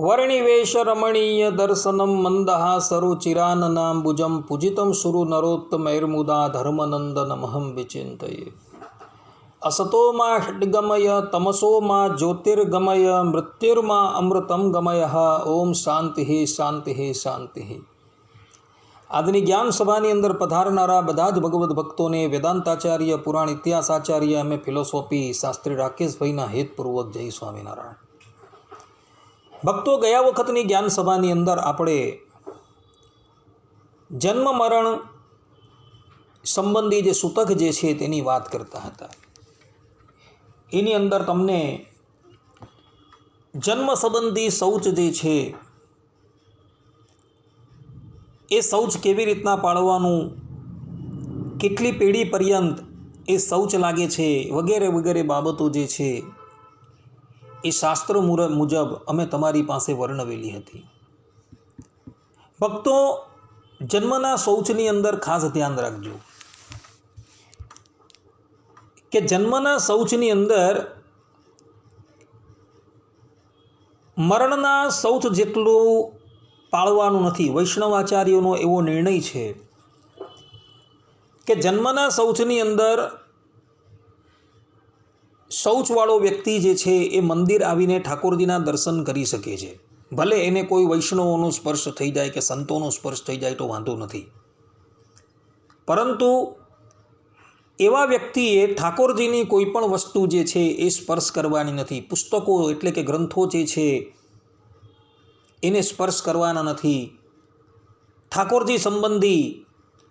वर्णिवेश रमणीय दर्शनम मंदहासरुचिराननाम्बुजं पूजितं सुरु नरोत्तमैर्मुदा धर्मनंदनमहं विचिन्तये। असतो मा षड्गमय तमसो मा ज्योतिर्गमय मृत्युर्मा अमृतं गमय। ओम शांति शांति शांति। આજની જ્ઞાન સભાની અંદર પધારનારા બધા જ ભગવદ્ ભક્તોને વેદાંતાચાર્ય પુરાણ ઇતિહાસાચાર્ય અમે ફિલોસોફી શાસ્ત્રી રાકેશભાઈના હેતપૂર્વક જય સ્વામિનારાયણ। ભક્તો, ગયા વખતની જ્ઞાન સભાની અંદર આપણે જન્મ મરણ સંબંધી જે સૂતક જે છે તેની વાત કરતા હતા। એની અંદર તમને જન્મ સંબંધી શૌચ જે છે એ શૌચ કેવી રીતના પાળવાનું, કેટલી પેઢી પર્યંત એ શૌચ લાગે છે વગેરે વગેરે બાબતો જે છે એ શાસ્ત્ર મુજબ અમે તમારી પાસે વર્ણવેલી હતી। ભક્તો, જન્મના શૌચની અંદર ખાસ ધ્યાન રાખજો કે જન્મના શૌચની અંદર મરણના શૌચ જેટલું પાળવાનું નથી। વૈષ્ણવાચાર્યોનો એવો નિર્ણય છે કે જન્મના શૌચની અંદર શૌચવાળો વ્યક્તિ જે છે એ મંદિર આવીને ઠાકોરજીના દર્શન કરી શકે છે। ભલે એને કોઈ વૈષ્ણવોનો સ્પર્શ થઈ જાય કે સંતોનો સ્પર્શ થઈ જાય તો વાંધો નથી, પરંતુ એવા વ્યક્તિએ ઠાકોરજીની કોઈ પણ વસ્તુ જે છે એ સ્પર્શ કરવાની નથી। પુસ્તકો એટલે કે ગ્રંથો જે છે એને સ્પર્શ કરવાના નથી। ઠાકોરજી સંબંધી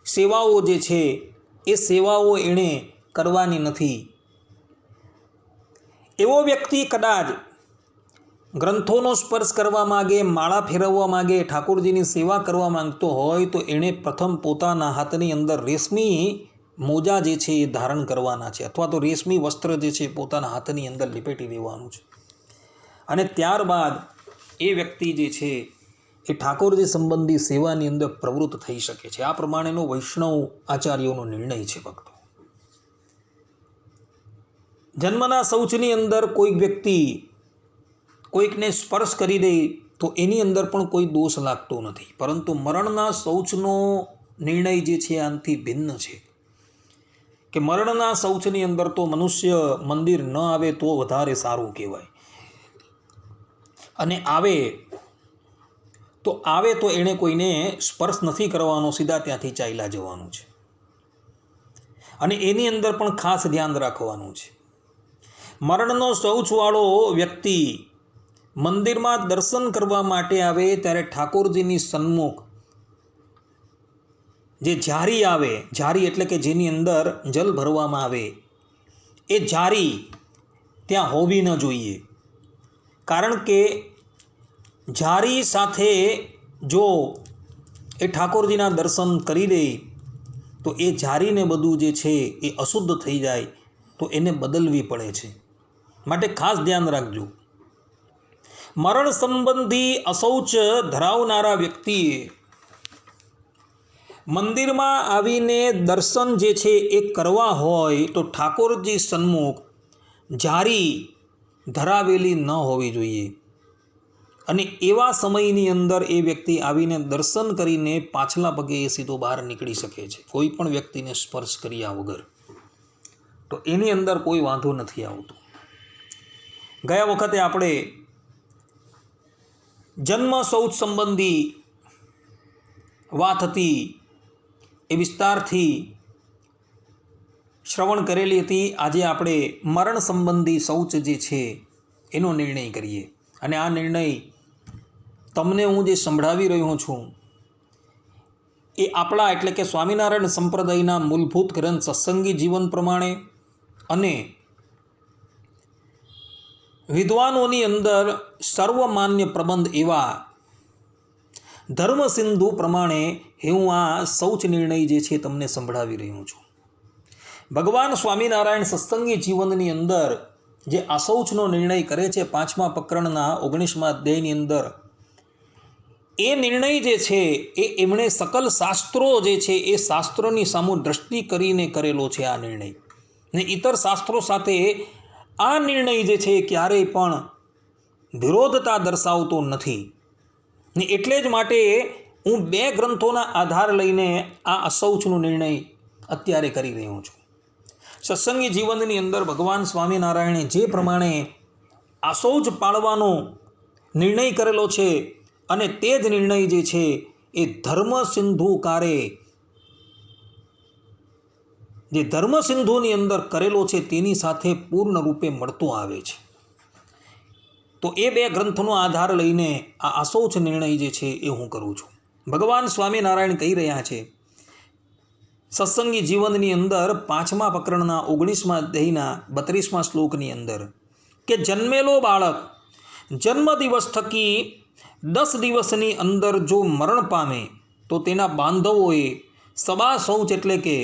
સેવાઓ જે છે એ સેવાઓ એણે કરવાની નથી। એવો વ્યક્તિ કદાચ ગ્રંથોનો સ્પર્શ કરવા માગે, માળા ફેરવવા માગે, ઠાકોરજીની સેવા કરવા માંગતો હોય તો એણે પ્રથમ પોતાના હાથની અંદર રેશમી મોજા જે છે એ ધારણ કરવાના છે, અથવા તો રેશમી વસ્ત્ર જે છે પોતાના હાથની અંદર લપેટી દેવાનું છે, અને ત્યારબાદ એ વ્યક્તિ જે છે એ ઠાકોરજી સંબંધી સેવાની અંદર પ્રવૃત્ત થઈ શકે છે। આ પ્રમાણેનો વૈષ્ણવ આચાર્યોનો નિર્ણય છે। ભક્તો, જન્મના શૌચની અંદર કોઈક વ્યક્તિ કોઈકને સ્પર્શ કરી દે તો એની અંદર પણ કોઈ દોષ લાગતો નથી, પરંતુ મરણના શૌચનો નિર્ણય જે છે આનાથી ભિન્ન છે કે મરણના શૌચની અંદર તો મનુષ્ય મંદિર ન આવે તો વધારે સારું કહેવાય, અને આવે તો એણે કોઈને સ્પર્શ નથી કરવાનો, સીધા ત્યાંથી ચાલ્યા જવાનું છે। અને એની અંદર પણ ખાસ ધ્યાન રાખવાનું છે, મરણનો શૌચવાળો વ્યક્તિ મંદિરમાં દર્શન કરવા માટે આવે ત્યારે ઠાકોરજીની સન્મુખ જે જારી આવે, જારી એટલે કે જેની અંદર જલ ભરવામાં આવે, એ જારી ત્યાં હોવી ન જોઈએ। કારણ કે જારી સાથે જો એ ઠાકોરજીના દર્શન કરી દે તો એ જારીને બધું જે છે એ અશુદ્ધ થઈ જાય, તો એને બદલવી પડે છે। માટે ખાસ ધ્યાન રાખજો, મરણ સંબંધી અશૌચ ધરાવનારા વ્યક્તિએ મંદિરમાં આવીને દર્શન જે છે એ કરવા હોય તો ઠાકોરજી સન્મુખ જારી ધરાવેલી ન હોવી જોઈએ, અને એવા સમયની અંદર એ વ્યક્તિ આવીને દર્શન કરીને પાછલા પગે એ સીધો બહાર નીકળી શકે છે, કોઈ પણ વ્યક્તિને સ્પર્શ કર્યા વગર, તો એની અંદર કોઈ વાંધો નથી આવતો। ગયા વખતે આપણે જન્મ શૌચ સંબંધી વાત હતી એ વિસ્તારથી શ્રવણ કરેલી હતી। આજે આપણે મરણ સંબંધી શૌચ જે છે એનો નિર્ણય કરીએ, અને આ નિર્ણય તમને હું જે સંભળાવી રહ્યો છું એ આપણા એટલે કે સ્વામિનારાયણ સંપ્રદાયના મૂળભૂત ગ્રંથ સત્સંગી જીવન પ્રમાણે અને વિદ્વાનોની અંદર સર્વમાન્ય પ્રબંધ એવા ધર્મસિંધુ પ્રમાણે હું આ શૌચ નિર્ણય જે છે તમને સંભળાવી રહ્યો છું। ભગવાન સ્વામિનારાયણ સત્સંગી જીવનની અંદર જે અશૌચનો નિર્ણય કરે છે 5મા પ્રકરણના 19મા અધ્યાયની અંદર, એ નિર્ણય જે છે એ એમણે સકલ શાસ્ત્રો જે છે એ શાસ્ત્રોની સામુ દ્રષ્ટિ કરીને કરેલો છે આ નિર્ણય, ને ઇતર શાસ્ત્રો સાથે આ નિર્ણય જે છે ક્યારેય પણ વિરોધતા દર્શાવતો નથી ને એટલે જ માટે હું 2 ગ્રંથોના આધાર લઈને આ અશૌચનો નિર્ણય અત્યારે કરી રહ્યો છું. સત્સંગી જીવનની અંદર ભગવાન સ્વામિનારાયણે જે પ્રમાણે અશૌચ પાળવાનો નિર્ણય કરેલો છે અને તે જ નિર્ણય જે છે એ ધર્મસિંધુકારે જે ધર્મસિંધુની અંદર કરેલો છે તેની સાથે પૂર્ણ રૂપે મળતો આવે છે. તો એ 2 ગ્રંથોનો આધાર લઈને આ અશૌચ નિર્ણય જે છે એ હું કરું છું. ભગવાન સ્વામિનારાયણ કહી રહ્યા છે સત્સંગી જીવનની અંદર 5મા પ્રકરણના 19મા અધ્યાયના 32મા શ્લોકની અંદર કે જન્મેલો બાળક જન્મદિવસ થકી 10 દિવસની અંદર જો મરણ પામે તો તેના બાંધવોએ સબા શૌચ એટલે કે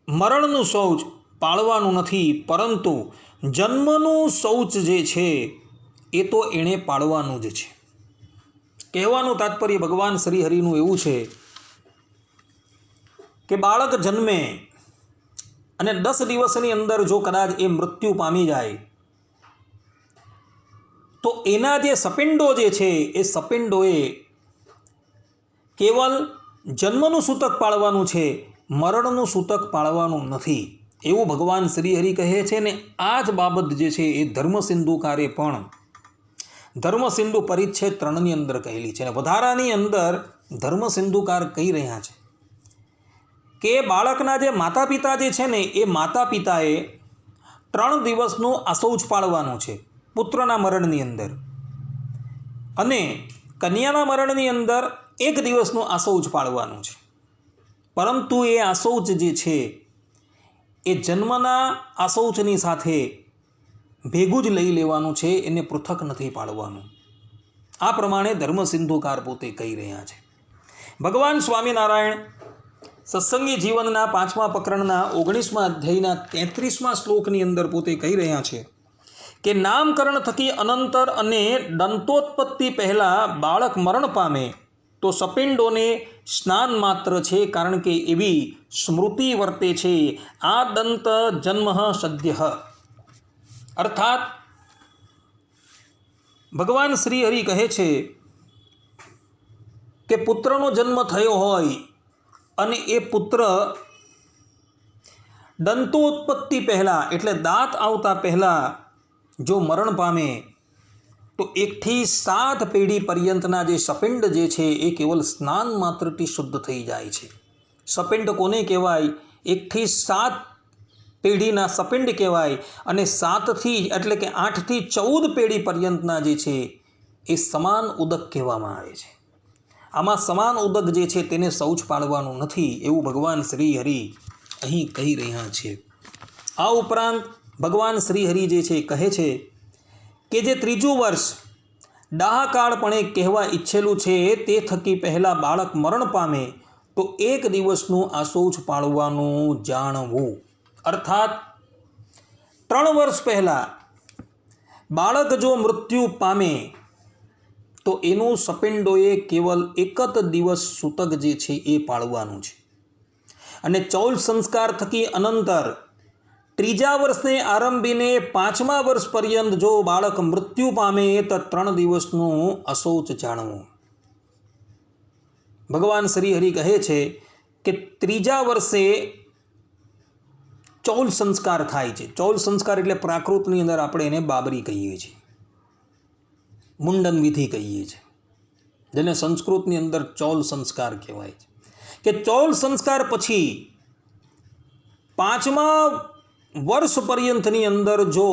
મરણનું શૌચ પાળવાનું નથી, પરંતુ જન્મનું શૌચ જે છે એ તો એણે પાળવાનું જ છે. કહેવાનું તાત્પર્ય ભગવાન શ્રી હરિનું એવું છે કે બાળક જન્મે અને 10 દિવસની અંદર જો કદાચ એ મૃત્યુ પામી જાય તો એના જે સપિંડો જે છે એ સપિંડોએ કેવલ જન્મનું સૂતક પાળવાનું છે, મરણનું સૂતક પાળવાનું નથી એવું ભગવાન શ્રી હરિ કહે છે. ને આ જ બાબત જે છે એ ધર્મસિંધુકારે પણ ધર્મસિંધુ પરિચ્છેદ 3ની અંદર કહેલી છે. અને વધારાની અંદર ધર્મસિંધુકાર કહી રહ્યા છે કે બાળકના જે માતા પિતા જે છે ને એ માતા પિતાએ 3 દિવસનું અશૌચ પાળવાનું છે પુત્રના મરણની અંદર, અને કન્યાના મરણની અંદર 1 દિવસનું અશૌચ પાળવાનું છે. પરંતુ એ અશૌચ જે છે એ જન્મના અશૌચની સાથે ભેગું જ લઈ લેવાનું છે, એને પૃથક નથી પાળવાનું. આ પ્રમાણે ધર્મસિંધુકાર પોતે કહી રહ્યા છે. ભગવાન સ્વામિનારાયણ સત્સંગી જીવનના 5મા પ્રકરણના 19મા અધ્યાયના 33મા શ્લોકની અંદર પોતે કહી રહ્યા છે કે નામકરણ થકી અનંતર અને દંતોત્પત્તિ પહેલાં બાળક મરણ પામે તો સપિંડોને સ્નાન માત્ર છે, કારણ કે એવી સ્મૃતિ વર્તે છે આ દંત જન્મ સદ્ય. અર્થાત ભગવાન શ્રી હરિ કહે છે કે પુત્રનો જન્મ થયો હોય અને એ પુત્ર દંતોત્પત્તિ પહેલાં એટલે દાંત આવતા પહેલાં જો મરણ પામે તો 1 થી 7 પેઢી પર્યંતના જે સપિંડ જે છે એ કેવલ સ્નાન માત્રથી શુદ્ધ થઈ જાય છે. સપિંડ કોને કહેવાય? 1 થી 7 પેઢીના સપિંડ કહેવાય, અને 7થી એટલે કે 8 થી 14 પેઢી પર્યંતના જે છે એ સમાન ઉદક કહેવામાં આવે છે. આમાં સમાન ઉદક જે છે તેને શૌચ પાળવાનું નથી એવું ભગવાન શ્રી હરિ અહીં કહી રહ્યા છે. આ ઉપરાંત ભગવાન શ્રી હરિ જે છે કહે છે કે જે 3જું વર્ષ ડાહાકાળપણે કહેવા ઈચ્છેલું છે તે થકી પહેલાં બાળક મરણ પામે તો 1 દિવસનું અશૌચ પાળવાનું જાણવું. અર્થાત 3 વર્ષ પહેલાં બાળક જો મૃત્યુ પામે તો એનું સપિંડોએ કેવલ 1 જ દિવસ સૂતક જે છે એ પાળવાનું છે. અને ચૌલ સંસ્કાર થકી અનંતર 3જા વર્ષને આરંભીને 5મા વર્ષ પર્યંત જો બાળક મૃત્યુ પામે તો 3 દિવસનું અશૌચ જાણવું. ભગવાન શ્રી હરિ કહે છે કે 3જા વર્ષે ચૌલ સંસ્કાર થાય છે. ચૌલ સંસ્કાર એટલે પ્રાકૃતની અંદર આપણે એને બાબરી કહીએ છીએ, મુંડન વિધિ કહીએ છીએ, જેને સંસ્કૃતની અંદર ચૌલ સંસ્કાર કહેવાય છે. કે ચૌલ સંસ્કાર પછી 5મા વર્ષ પર્યંતની અંદર જો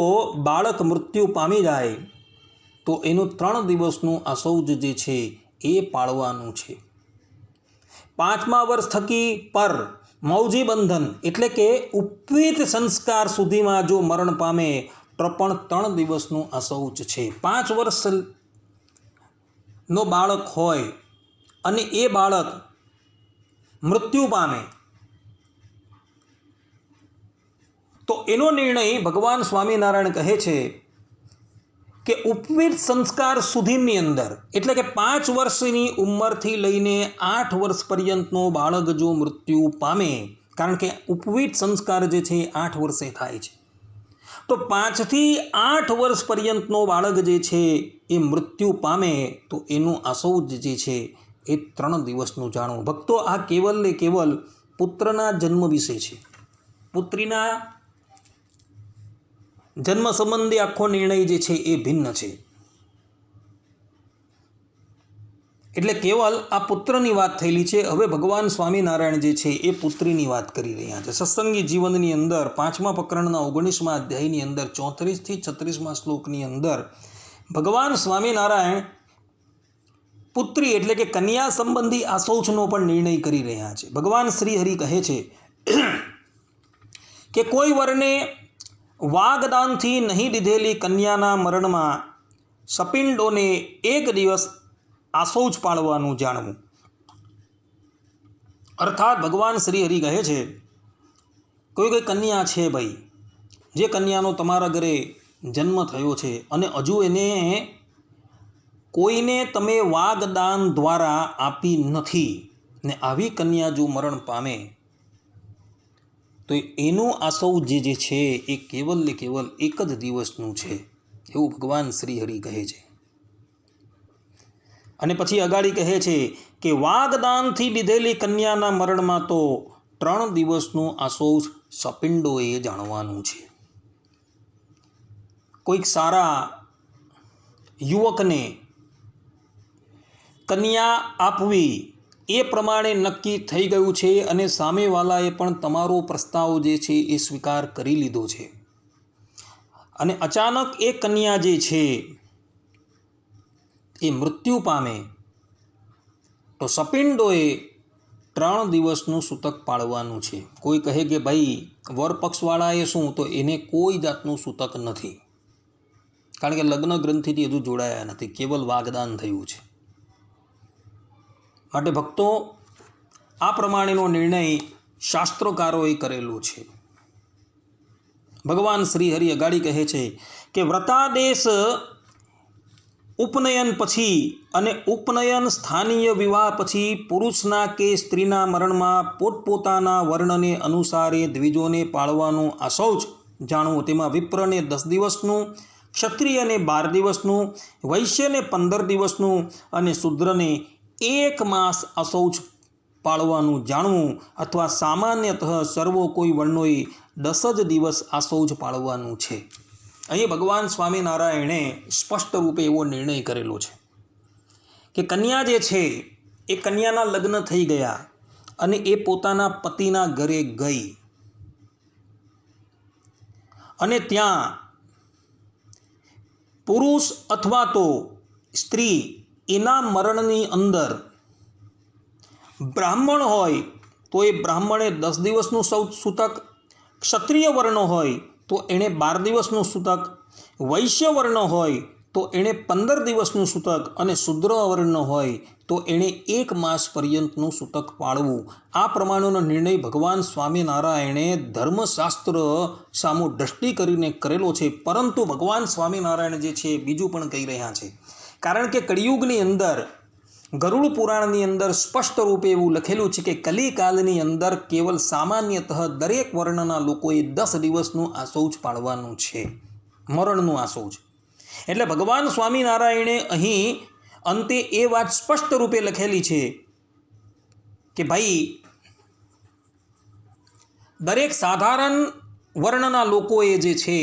બાળક મૃત્યુ પામી જાય તો એનું 3 દિવસનું અશૌચ જે છે એ પાળવાનું છે. 5મા વર્ષ થકી પર મૌજી બંધન એટલે કે ઉપવીત સંસ્કાર સુધીમાં જો મરણ પામે તો પણ 3 દિવસનું અશૌચ છે. 5 વર્ષનો બાળક હોય અને એ બાળક મૃત્યુ પામે તો એનો નિર્ણય ભગવાન સ્વામિનારાયણ કહે છે કે ઉપવીત સંસ્કાર સુધીની અંદર એટલે કે 5 વર્ષની ઉંમરથી લઈને 8 વર્ષ પર્યંતનો બાળક જો મૃત્યુ પામે, કારણ કે ઉપવીત સંસ્કાર જે છે એ 8 વર્ષે થાય છે, તો 5 થી 8 વર્ષ પર્યંતનો બાળક જે છે એ મૃત્યુ પામે તો એનું આસૌજ જે છે એ 3 દિવસનું જાણવું. ભક્તો, આ કેવલ ને કેવલ પુત્રના જન્મ વિશે છે. પુત્રીના જન્મ સંબંધી આખો નિર્ણય જે છે એ ભિન્ન છે. એટલે કેવલ આ પુત્રની વાત થયેલી છે. હવે ભગવાન સ્વામિનારાયણ જે છે એ પુત્રીની વાત કરી રહ્યા છે. સત્સંગી જીવનની અંદર 5મા પ્રકરણના 19મા અધ્યાયની અંદર 34 થી 36મા શ્લોકની અંદર ભગવાન સ્વામિનારાયણ પુત્રી એટલે કે કન્યા સંબંધી આસૌચનો પણ નિર્ણય કરી રહ્યા છે. ભગવાન શ્રી હરિ કહે છે કે કોઈ વરને વાગદાનથી નહીં દીધેલી કન્યાના મરણમાં સપિંડોને 1 દિવસ આસૌચ પાળવાનું જાણવું. અર્થાત ભગવાન શ્રી હરિ કહે છે કોઈ કન્યા છે ભાઈ, જે કન્યાનો તમારા ઘરે જન્મ થયો છે અને હજુ એને કોઈને તમે વાગદાન દ્વારા આપી નથી ને આવી કન્યા જો મરણ પામે તો એનું આસૌજ જે છે એ કેવલ ને કેવલ 1 જ દિવસનું છે, એવું ભગવાન શ્રી હરિ કહે છે. અને પછી અગાડી કહે છે કે વાગદાનથી દીધેલી કન્યાના મરણમાં તો 3 દિવસનું આસૌજ સપિંડોએ જાણવાનું છે. કોઈક સારા યુવકને કન્યા આપવી એ પ્રમાણે નક્કી થઈ ગયું છે અને સામેવાલાએ પણ તમારો પ્રસ્તાવ જે છે એ સ્વીકાર કરી લીધો છે અને અચાનક એ કન્યા જે છે એ મૃત્યુ પામે તો સપિંડોએ 3 દિવસનું સૂતક પાળવાનું છે. કોઈ કહે કે ભાઈ વર પક્ષવાળાએ શું, તો એને કોઈ જાતનું સૂતક નથી, કારણ કે લગ્ન ગ્રંથિથી હજુ જોડાયા નથી, કેવલ વાગદાન થયું છે. માટે ભક્તો, આ પ્રમાણેનો નિર્ણય શાસ્ત્રકારોએ કરેલો છે. ભગવાન શ્રી હરિ અગાડી કહે છે કે વ્રતાદેશ ઉપનયન પછી અને ઉપનયન સ્થાનીય વિવાહ પછી પુરુષના કે સ્ત્રીના મરણમાં પોતપોતાના વર્ણને અનુસારે દ્વિજોને પાળવાનું આસૌચ જાણવું. તેમાં વિપ્રને 10 દિવસનું, ક્ષત્રિયને 12 દિવસનું, વૈશ્યને 15 દિવસનું અને શૂદ્રને 1 માસ આસૌચ પાળવાનું જાણવું. અથવા સામાન્યતઃ સર્વો કોઈ વર્ણોએ 10 જ દિવસ આસૌચ પાળવાનું છે. અહીં ભગવાન સ્વામિનારાયણે સ્પષ્ટ રૂપે એવો નિર્ણય કરેલો છે કે કન્યા જે છે એ કન્યાના લગ્ન થઈ ગયા અને એ પોતાના પતિના ઘરે ગઈ અને ત્યાં પુરુષ અથવા તો સ્ત્રી એના મરણની અંદર બ્રાહ્મણ હોય તો એ બ્રાહ્મણે 10 દિવસનું સૂતક, ક્ષત્રિય વર્ણ હોય તો એણે 12 દિવસનું સૂતક, વૈશ્ય વર્ણ હોય તો એણે 15 દિવસનું સૂતક અને શૂદ્ર વર્ણ હોય તો એણે 1 માસ પર્યંતનું સૂતક પાળવું. આ પ્રમાણેનો નિર્ણય ભગવાન સ્વામિનારાયણે ધર્મશાસ્ત્ર સામુ દ્રષ્ટિ કરીને કરેલો છે. પરંતુ ભગવાન સ્વામિનારાયણ જે છે બીજું પણ કહી રહ્યા છે, કારણ કે કળિયુગની અંદર ગરુડ પુરાણની અંદર સ્પષ્ટ રૂપે એવું લખેલું છે કે કલિકાલની અંદર કેવલ સામાન્યતઃ દરેક વર્ણના લોકોએ 10 દિવસનું આસૌચ પાળવાનું છે, મરણનું આસૌચ. એટલે ભગવાન સ્વામિનારાયણે અહીં અંતે એ વાત સ્પષ્ટ રૂપે લખેલી છે કે ભાઈ દરેક સાધારણ વર્ણના લોકોએ જે છે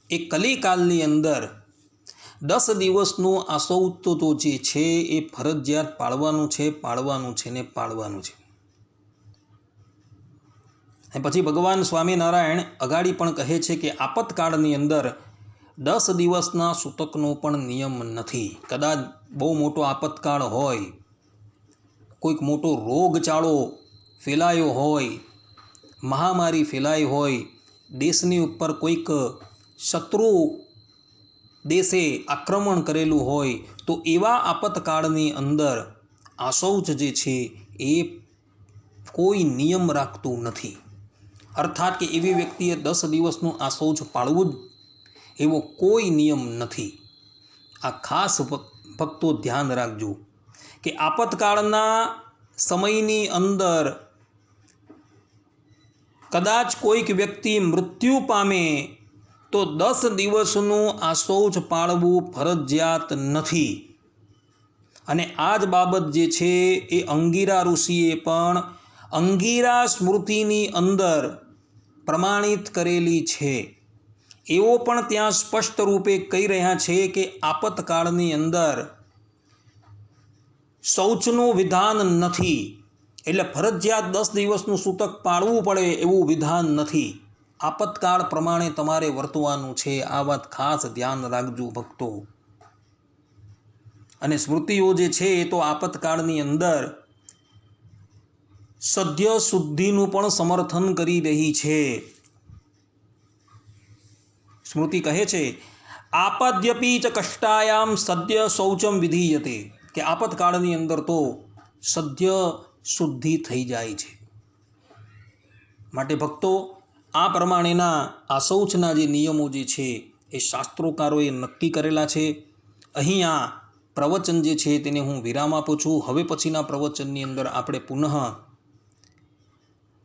એ કલિકાલની અંદર 10 દિવસનું આસૌચ તો જે છે એ ફરજિયાત પાળવાનું છે ને પાળવાનું છે. અને પછી ભગવાન સ્વામિનારાયણ અગાડી પણ કહે છે કે આપતકાળની અંદર 10 દિવસના સૂતકનો પણ નિયમ નથી. કદાચ બહુ મોટો આપતકાળ હોય, કોઈક મોટો રોગચાળો ફેલાયો હોય, મહામારી ફેલાઈ હોય, દેશની ઉપર કોઈક શત્રુ દેશે આક્રમણ કરેલું હોય, તો એવા આપતકાળની અંદર આસૌચ જે છે એ કોઈ નિયમ રાખતું નથી. અર્થાત કે એવી વ્યક્તિએ 10 દિવસનું આસૌચ પાળવું જ એવો કોઈ નિયમ નથી. આ ખાસ ભક્તો ધ્યાન રાખજો કે આપતકાળના સમયની અંદર કદાચ કોઈક વ્યક્તિ મૃત્યુ પામે તો 10 દિવસનું આ શૌચ પાળવું ફરજિયાત નથી. અને આ જ બાબત જે છે એ અંગીરા ઋષિએ પણ અંગીરા સ્મૃતિની અંદર પ્રમાણિત કરેલી છે. એવો પણ ત્યાં સ્પષ્ટ રૂપે કહી રહ્યા છે કે આપતકાળની અંદર શૌચનું વિધાન નથી, એટલે ફરજિયાત 10 દિવસનું સૂતક પાળવું પડે એવું વિધાન નથી. આપતકાળ પ્રમાણે તમારે વર્તવાનું છે. આ વાત ખાસ ધ્યાન રાખજો ભક્તો. અને સ્મૃતિઓ જે છે એ તો આપતકાળની અંદર સદ્ય શુદ્ધિનું પણ સમર્થન કરી રહી છે. સ્મૃતિ કહે છે આપદ્યપી ચ કષ્ટાયામ સદ્ય શૌચમ વિધીયતે, કે આપતકાળની અંદર તો સદ્ય શુદ્ધિ થઈ જાય છે. માટે ભક્તો, આ પ્રમાણેના આ શૌચના જે નિયમો જે છે એ શાસ્ત્રોકારોએ નક્કી કરેલા છે. અહીંયા પ્રવચન જે છે તેને હું વિરામ આપું છું. હવે પછીના પ્રવચનની અંદર આપણે પુનઃ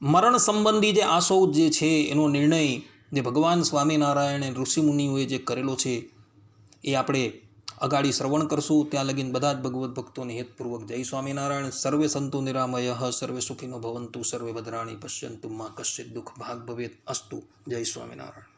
મરણ સંબંધી જે આ શૌચ જે છે એનો નિર્ણય જે ભગવાન સ્વામિનારાયણ ઋષિમુનિઓએ જે કરેલો છે એ આપણે અગાડી શ્રવણ કરશું. ત્યાં લગીન બધા જ ભગવત ભક્તોને હેતપૂર્વક જય સ્વામિનારાયણ. સર્વે સંતો નિરામય, સર્વે સુખીનો ભવંતુ, સર્વે ભદ્રાણી પશ્યંતુ, મા કશ્ચિત દુઃખ ભાગ ભવેત અસ્તુ. જય સ્વામિનારાયણ.